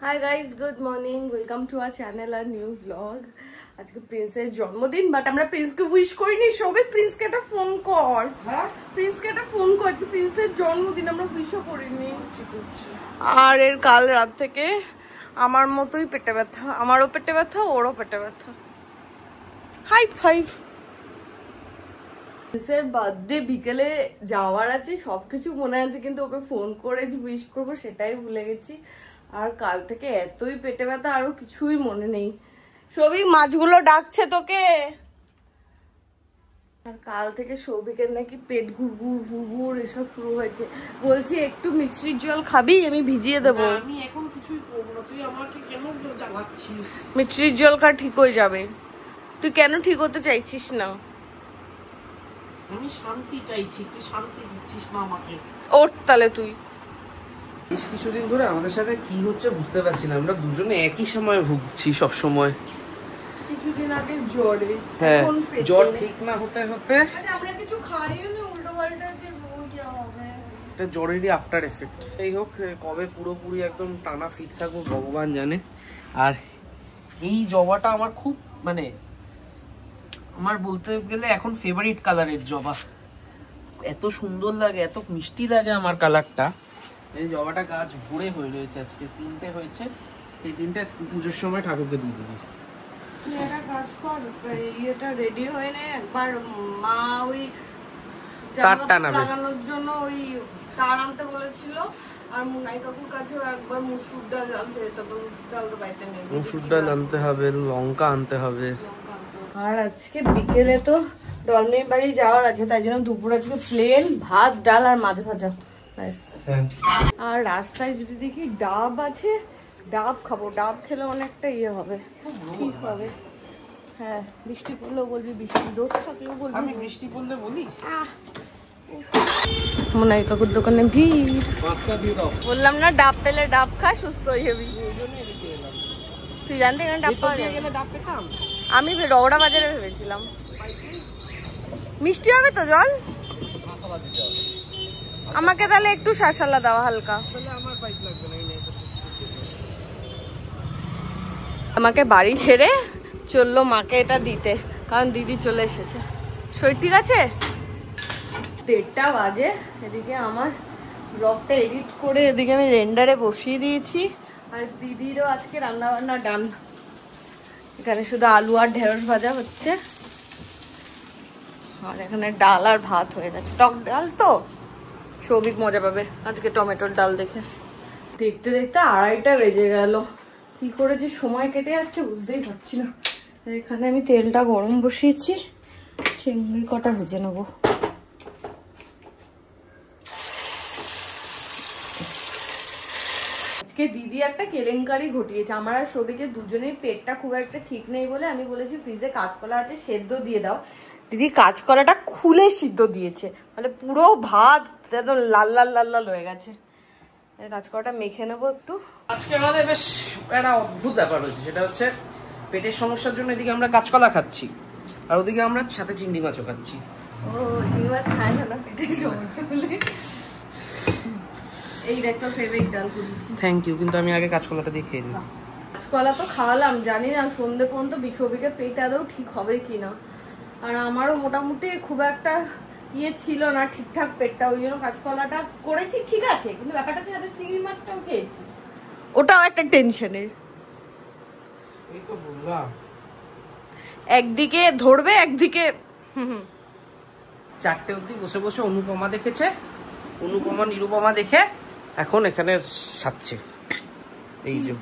High guys, good morning, welcome to our channel আর new blog. আজকে প্রিন্সের জন্মদিন, বাট আমরা প্রিন্সকে উইশ করিনি। সবে প্রিন্সকে একটা ফোন কর। হ্যাঁ, প্রিন্সকে একটা ফোন কর, আজকে প্রিন্সের জন্মদিন, আমরা উইশও করিনি। আর এর কাল রাত থেকে আমার মতোই পেটে ব্যথা, আমারও পেটে ব্যথা, ওরও পেটে ব্যথা। High five. প্রিন্সের বার্থডে বিকেলে যাওয়ার আছে, সবকিছু মনে আছে, কিন্তু ওকে ফোন করে যে উইশ করবো সেটাই ভুলে গেছি। আর কাল থেকে এতই পেটে ব্যথা, আরো কিছুই মনে নেই। সৌভিক, মাছগুলো ডাকছে তোকে। আর কাল থেকে সৌভিকের নাকি পেট ঘুরঘুর ঘুরঘুর এসব শুরু হয়েছে। বলছি একটু মিষ্টির জল খাবি, আমি ভিজিয়ে দেবো। আমি এখন কিছুই করব না, তুই আমাকে কেন জ্বালাচ্ছিস? মিষ্টির জল খা, ঠিক হয়ে যাবে। তুই কেন ঠিক হতে চাইছিস না? আমি শান্তি চাইছি, তুই শান্তি দিচ্ছিস না আমাকে। ওঠ তাহলে তুই। বেশ কিছুদিন ধরে আমাদের সাথে কি হচ্ছে বুঝতে পারছি না, আমরা দুজনে একই সময় ভুগছি সব সময়। কিছুদিন আগে জ্বরে, হ্যাঁ, জ্বর ঠিক না হতে হতে আমরা কিছু খাইও না, উল্টো পাল্টা যে হবে। এটা জ্বরেরই আফটার এফেক্ট। এই হোক, কবে পুরোপুরি একদম টানা ফিট থাকবো ভগবান জানে। আর এই জবাটা আমার খুব মানে আমার বলতে গেলে এখন ফেভারিট কালারের জবা। এত সুন্দর লাগে, এত মিষ্টি লাগে আমার কালারটা। এই জবাটা গাছ ভরে হয়ে রয়েছে, আজকে 3টে হয়েছে। এই 3টে পুজোর সময় ঠাকুরকে দিয়ে দেবো। তুই একটা কাজ কর, ইয়েটা রেডি হয়ে নে একবার। মা ওই তারটা লাগানোর জন্য ওই তার আনতে বলেছিল। আর মুনাই কাকুর কাছেও একবার মুসুর ডাল আনতে যেতে হবে। মুসুর ডাল তো বাড়িতে নেই। মুসুর ডাল আনতে হবে, লঙ্কা আনতে হবে। আর আজকে বিকেলে তো ডলমের বাড়ি যাওয়ার আছে, তাই জন্য দুপুর আজকে প্লেন ভাত, ডাল আর মাছ ভাজা। আর রাস্তায় যদি দেখি ডাব আছে, ডাব খাবো। ডাব খেলে অনেকটা ইয়ে হবে, ঠিক হবে। হ্যাঁ, বৃষ্টি পড়লেও বলবি, বৃষ্টি রোদ থাকলেও বলবি। আমি বৃষ্টি পড়লে বলি মনে হয় কাকুর দোকানে ভিড়। বললাম না, ডাব পেলে ডাব খা, সুস্থ হয়ে যাবি। তুই জানতে কেন ডাব পাওয়া যায়? আমি রওড়া বাজারে ভেবেছিলাম। মিষ্টি হবে তো জল? আমাকে তাহলে একটু শাঁসালা দাও হালকা। আমাকে বাড়ি ছেড়ে চললো মাকে এটা দিতে, কারণ দিদি চলে এসেছে। শরীর ঠিক আছে? 1:30 বাজে। এদিকে আমার ব্লগটা এডিট করে এদিকে আমি রেন্ডারে বসিয়ে দিয়েছি। আর দিদিরও আজকে রান্না বান্না ডান। এখানে শুধু আলু আর ঢেঁড়স ভাজা হচ্ছে। আর এখানে ডাল আর ভাত হয়ে গেছে। টক ডাল তো সৌভিক মজা পাবে আজকে টমেটোর ডাল দেখে। দেখতে দেখতে 2:30টা বেজে গেল। কি করে যে সময় কেটে যাচ্ছে বুঝতেই পারছি না। এখানে আমি তেলটা গরম বসিয়েছি, চিংড়ি কটা ভেজে নেবো। আজকে দিদি একটা কেলেঙ্কারি ঘটিয়েছে। আমার আর সৌভিকের দুজনের পেটটা খুব একটা ঠিক নেই বলে আমি বলেছি ফ্রিজে কাঁচকলা আছে, সেদ্ধ দিয়ে দাও। দিদি কাঁচকলাটা খুলে সিদ্ধ দিয়েছে, মানে পুরো ভাত একদম লাল লাল লাল লাল হয়ে গেছে। কাঁচকলাটা মেখে নেবো একটু। আজকে আমাদের বেশ একটা অদ্ভুত ব্যাপার হয়েছে, সেটা হচ্ছে পেটের সমস্যার জন্য এদিকে আমরা কাঁচকলা খাচ্ছি, আর ওদিকে আমরা সাথে চিংড়ি মাছও খাচ্ছি। ও, চিংড়ি মাছ খায় না পেটের সমস্যা হলে। এই দেখ তোর ফেভারিট ডাল করেছি। থ্যাংক ইউ, কিন্তু আমি আগে কাঁচকলাটা দিয়ে খেয়ে নিই। কাঁচকলা তো খাওয়ালাম, জানি না সন্ধ্যে পর্যন্ত সৌভিকের পেট আদৌ ঠিক হবে কিনা। আর আমারও মোটামুটি খুব একটা ইয়ে ছিল না ঠিকঠাক পেটটা, ওই জন্য কাঁচকলাটা করেছি ঠিক আছে, কিন্তু ব্যাপারটা হচ্ছে সাথে চিংড়ি মাছটাও খেয়েছি, ওটাও একটা টেনশনের। এই তো বললাম, একদিকে ধরবে একদিকে 4টে অবধি বসে বসে অনুপমা দেখেছে, অনুপমা নিরুপমা দেখে এখন এখানে সাচ্ছে। এই যে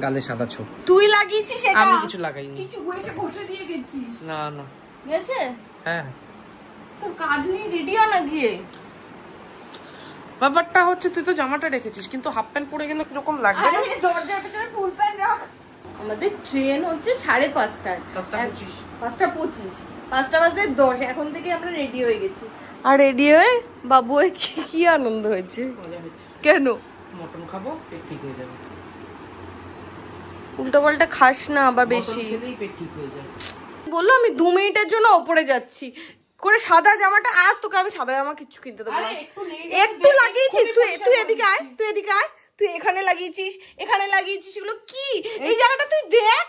গালে সাদা ছোপ তুই লাগিয়েছিস সেটা? আমি কিছু লাগাইনি। কিছু ঘুরে বসে দিয়ে গেছিস? না না, গেছে। হ্যাঁ, তোর কাজ নেই, রেডি হ না গিয়ে। ব্যাপারটা হচ্ছে তুই তো জামাটা রেখেছিস, কিন্তু হাফ প্যান্ট পরে গেলে কিরকম লাগবে? আরে দরজার ভিতরে ফুল প্যান্ট রাখ। আমাদের ট্রেন হচ্ছে 5:30টায়, 5:25। 5:25, 5:10 এখন থেকে আমরা রেডি হয়ে গেছি। আর রেডি হয়ে বাবু কি আনন্দ হয়েছে। কেন? মটন খাবো, পেট ঠিক হয়ে যাবে। উল্টো পাল্টা খাস না আবার বেশি, পেট ঠিক হয়ে যাবে। বললো আমি 2 মিনিটের জন্য ওপরে যাচ্ছি করে সাদা জামাটা, আর তোকে আমি সাদা জামা কিচ্ছু কিনতে দেবো না। একটু লাগিয়েছিস তুই, এদিকে আয়, তুই এদিকে আয়, তুই এখানে লাগিয়েছিস, এখানে লাগিয়েছিস, এগুলো কি? এই জায়গাটা তুই দেখ।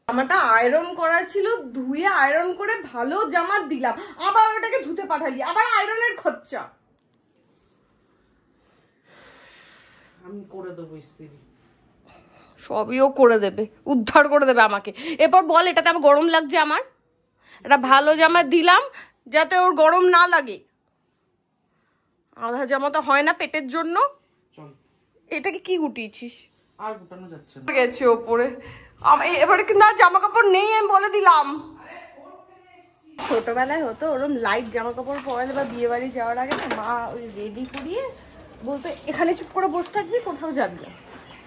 জামাটা আয়রন করা ছিল, ধুয়ে আয়রন করে ভালো জামা দিলাম, আবার ওটাকে ধুতে পাঠালি, আবার আয়রনের খরচা। আমি করে দেবো ইস্ত্রি, সবইও করে দেবে, উদ্ধার করে দেবে আমাকে। এরপর বল এটাতে আমার গরম লাগছে, আমার এটা ভালো জামা দিলাম যাতে ওর গরম না লাগে। আধা জামা তো হয় না পেটের জন্য। চল, এটাকে কি গুটিয়েছিস? আর গুটানো যাচ্ছে না, গেছে ওপরে। এবারে কিন্তু আর জামা কাপড় নেই, আমি বলে দিলাম। ছোটবেলায় হতো ওরম লাইট জামা কাপড় পরালে বা বিয়ে বাড়ি যাওয়ার আগে না মা ওই রেডি করিয়ে বলতো এখানে চুপ করে বসে থাকবি, কোথাও যাবি না।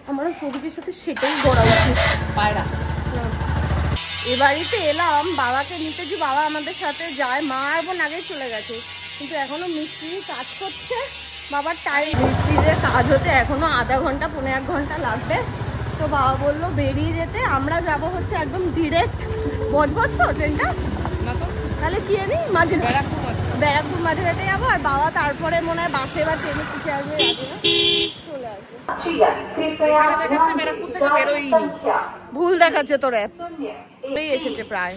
আমারও সৌভিকের সাথে সেটাই করা উচিত। পায়রা এ বাড়িতে এলাম বাবাকে নিতে, যে বাবা আমাদের সাথে যায়, মা আর বোন আগে চলে গেছে, কিন্তু এখনো মিস্ত্রি কাজ করছে। বাবার টাইম, মিস্ত্রিদের কাজ হতে এখনো আধা ঘন্টা 1.5 ঘন্টা লাগবে। তো বাবা বললো বেরিয়ে যেতে, আমরা যাব হচ্ছে একদম ডিরেক্ট বজবজ তো ট্রেনটা, তাহলে কি জানি মাঝে ব্যারাকপুর মাঝেঘাটে যাবো, আর বাবা তারপরে মনে হয় বাসে বা ট্রেনে কিছু আসবে, চলে আসবে। ভুল দেখাচ্ছে তোর অ্যাপ, এসেছে প্রায়।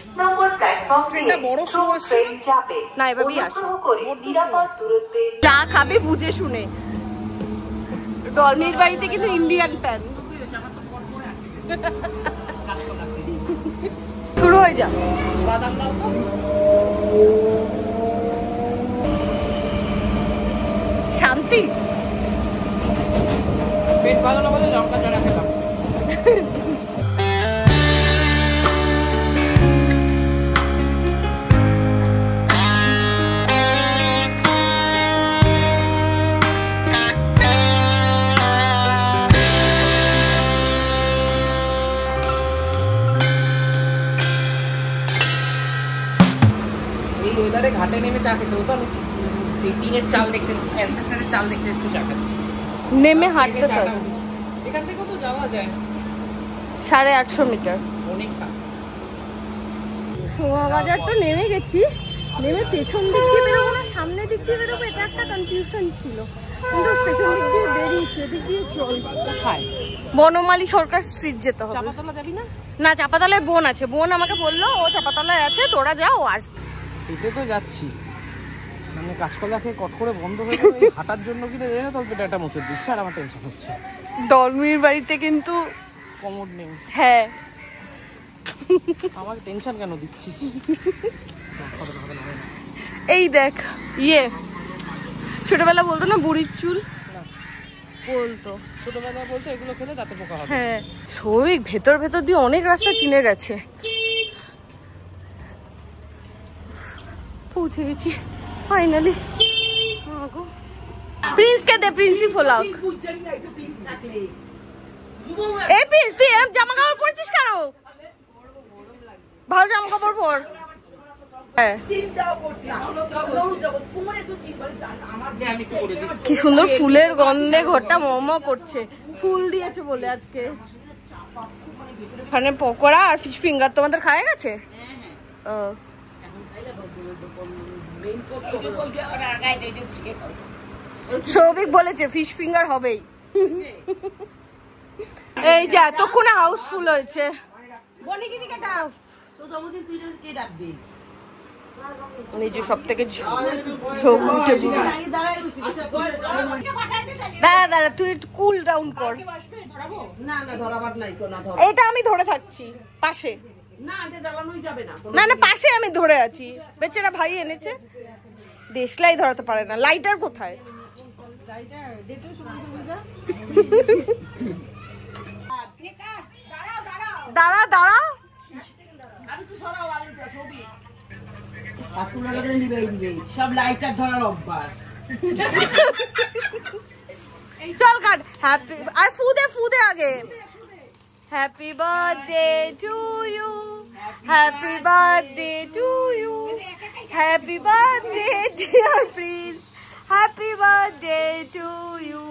ট্রেনটা বড় স্লো আসছে না, এভাবেই আসে। চা খাবে বুঝে শুনে। ডলমির বাড়িতে কিন্তু ইন্ডিয়ান প্যান শুরু হয়ে যা। বাদাম দাও তো, শান্তি। পেট ভালো না বলে লঙ্কা চড়া খেলাম। ঘাটে নেমে চা খেতে হতো, আমি টিনের চাল দেখতে, অ্যাসবেস্টারের চাল দেখতে দেখতে চা খাচ্ছি। নেমে হাঁটতে হবে, এখান থেকেও তো যাওয়া যায় 850 মিটার। অনেকটা। সোমা বাজার তো নেমে গেছি, নেমে পেছন দিক দিয়ে বেরোবো না সামনের দিক দিয়ে বেরোবো, এটা একটা কনফিউশন ছিল, কিন্তু পেছন দিক দিয়ে বেরিয়েছি। এদিক দিয়ে চল, কোথায়? বনমালী সরকার স্ট্রিট যেতে হবে। চাপাতলা যাবি না? না, চাপাতলায় বোন আছে, বোন আমাকে বললো ও চাপাতলায় আছে, তোরা যাও, আসবে। এতে তো যাচ্ছি, মানে কাঁচকলা খেয়ে কট করে বন্ধ হয়ে গেল, এই হাঁটার জন্য কিনা জানি না, তবে পেটাটা মোচড় দিচ্ছে আর আমার টেনশন হচ্ছে। ডলমির বাড়িতে কিন্তু কমোড নেই। হ্যাঁ, আমার টেনশন কেন দিচ্ছিস? এই দেখ ইয়ে, ছোটবেলা বলতো না বুড়ির চুল, বলতো ছোটবেলা বলতো এগুলো খেলে দাঁতে পোকা হবে। হ্যাঁ, সৌভিক ভেতর ভেতর দিয়ে অনেক রাস্তা চিনে গেছে। পৌঁছে গেছি ফাইনালি। প্রিন্সকে দে, প্রিন্সই ফোলাও। এই প্রিন্স তুই জামা কাপড় পরছিস কেন? ভালো জামা কাপড় পর। কি সুন্দর ফুলের গন্ধে ঘরটা মমো করছে, ফুল দিয়েছে বলে আজকে। ওখানে পকোড়া আর ফিশ ফিঙ্গার তোমাদের খাওয়া গেছে? সৌভিক বলেছে ফিশ ফিঙ্গার হবেই। এই যে এতক্ষণে হাউসফুল হয়েছে। নিজে সব থেকে দাঁড়া দাঁড়া, তুই একটু কুল ডাউন কর। এটা আমি ধরে থাকছি পাশে, না না পাশে আমি ধরে আছি। বেচারা ভাই এনেছে, দেশলাই ধরাতে পারে না। লাইটার কোথায়? দাঁড়া দাঁড়া, সব লাইটার ধরার অভ্যাস। চল কাট। হ্যাপি আর ফুদে আগে। Happy birthday to you, happy birthday to you, happy birthday dear Prince, happy birthday to you.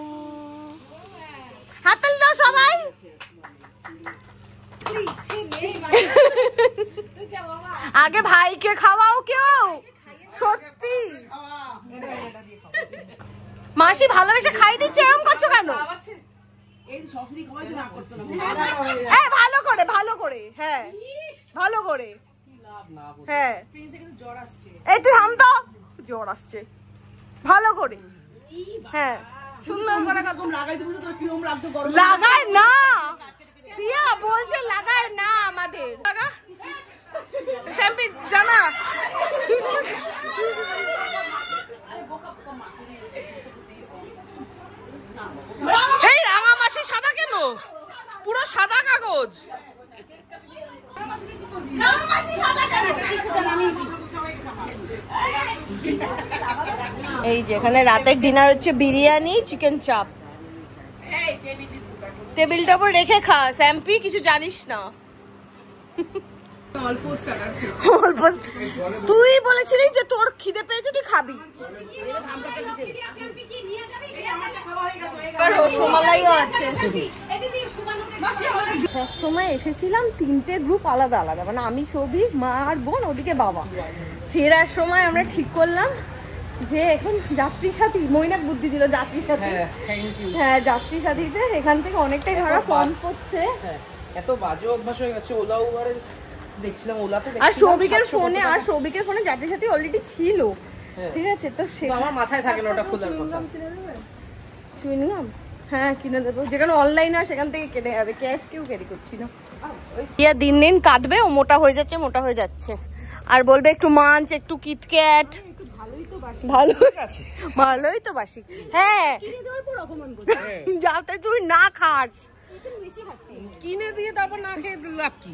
হাততালি দাও সবাই। আগে ভাইকে খাওয়াও কেউ, সত্যি। মাসি ভালোবেসে খাই দিচ্ছে, এরকম করছো কেন? হ্যাঁ ভালো করে, ভালো করে, হ্যাঁ ভালো করে, হ্যাঁ এই তুই থাম তো, জ্বর আসছে, ভালো করে, হ্যাঁ সুন্দর করে লাগায় না প্রিয়া বলছে, লাগায় না আমাদের শ্যাম্পি জানা। এই রাঙা মাসি সাদা কেন? পুরো সাদা কাগজ। এই যেখানে রাতের ডিনার হচ্ছে বিরিয়ানি, চিকেন চাপ। টেবিলটা উপর রেখে খা শ্যাম্পি, কিছু জানিস না। তুই বলেছিলি যে তোর খিদে পেয়েছে, তুই খাবি। সময় এসেছিলাম 3টে গ্রুপ আলাদা আলাদা, মানে আমি, সৌভিক, মা আর বোন, ওদিকে বাবা। ফেরার সময় আমরা ঠিক করলাম যে এখন যাত্রী সাথী, মৈনাক বুদ্ধি দিল যাত্রী সাথী, হ্যাঁ যাত্রী সাথীতে এখান থেকে অনেকটাই ভাড়া কম পড়ছে। এত বাজে অভ্যাস হয়ে গেছে ওলা উবারে দেখছিলাম, ওলাতে আর সৌভিকের ফোনে যাত্রী সাথী অলরেডি ছিল, ঠিক আছে, তো আমার মাথায় থাকে না ওটা খোঁজার কথা। চুইংগাম হ্যাঁ কিনে দেবো, যেখানে অনলাইন হয় সেখান থেকে কিনে যাবে, ক্যাশ কেউ ক্যারি করছি না। ইয়া দিন দিন কাঁদবে, ও মোটা হয়ে যাচ্ছে, মোটা হয়ে যাচ্ছে, আর বলবে একটু মাঞ্চ, একটু কিটক্যাট। ভালোই তো বাসি, হ্যাঁ যাতে তুই না খাস, কিনে দিয়ে তারপর না খেয়ে লাভ কি?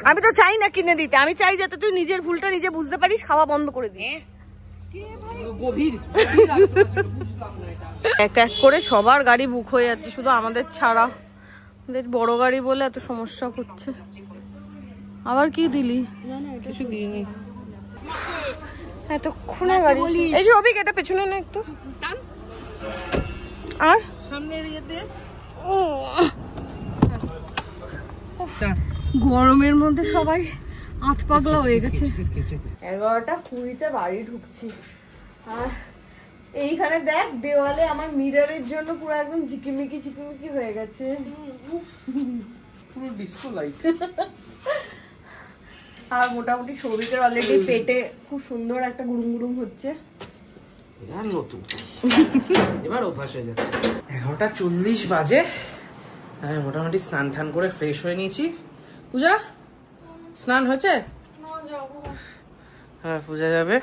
আমি তো চাই না কিনে দিতে, আমি চাই যাতে তুই নিজের ভুলটা নিজে বুঝতে পারিস, খাওয়া বন্ধ করে দিস। এক এক করে সবার গাড়ি বুক হয়ে যাচ্ছে, শুধু আমাদের ছাড়া। বড় গাড়ি বলে এত সমস্যা হচ্ছে। আবার কি দিলি? কিছু দিইনি, এতক্ষণে গাড়ি। এই যে রবি, এটা পেছনে না একটু আর সামনের ইয়েতে। গরমের মধ্যে সবাই আত পাগলা হয়ে গেছে। 11টা 20-তে বাড়ি ঢুকছি, আর এইখানে দেখ দেওয়ালে আমার মিররের জন্য পুরো একদম ঝিকিমিকি ঝিকিমিকি হয়ে গেছে, পুরো ডিস্কো লাইট। আর মোটামুটি সৌভিকের অলরেডি পেটে খুব সুন্দর একটা গুড়ুম গুড়ুম হচ্ছে। এবার নতুন, এবার অভ্যাস হয়ে যাচ্ছে। 11:40 বাজে, আমি মোটামুটি স্নান টান করে ফ্রেশ হয়ে নিয়েছি। পূজা স্নান হয়েছে? হ্যাঁ পূজা যাবে।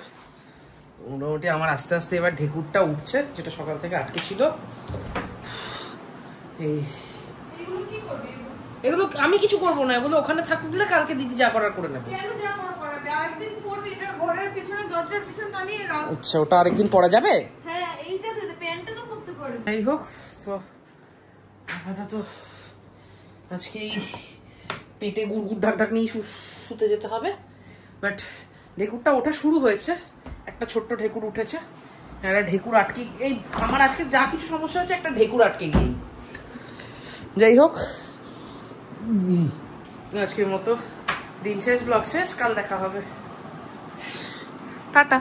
মোটামুটি আমার আস্তে আস্তে এবার ঢেকুরটা উঠছে, যেটা সকাল থেকে আটকে ছিল। এই এগুলো আমি কিছু করবো না, এগুলো ওখানে থাকলে কালকে দিদি যা করার করে নেবে। আচ্ছা, ওটা আরেকদিন পরা যাবে। যাই হোক, তো আপাতত আজকে এই পেটে গুড় ঢাক ঢাক নিয়ে শুতে যেতে হবে। বাট ঢেকুরটা ওঠা শুরু হয়েছে, একটা ছোট্ট ঢেকুর উঠেছে, একটা ঢেকুর আটকে, এই আমার আজকে যা কিছু সমস্যা হচ্ছে একটা ঢেকুর আটকে গিয়ে। যাই হোক, আজকের মতো দিন শেষ, ব্লগ শেষ, কাল দেখা হবে, টাটা।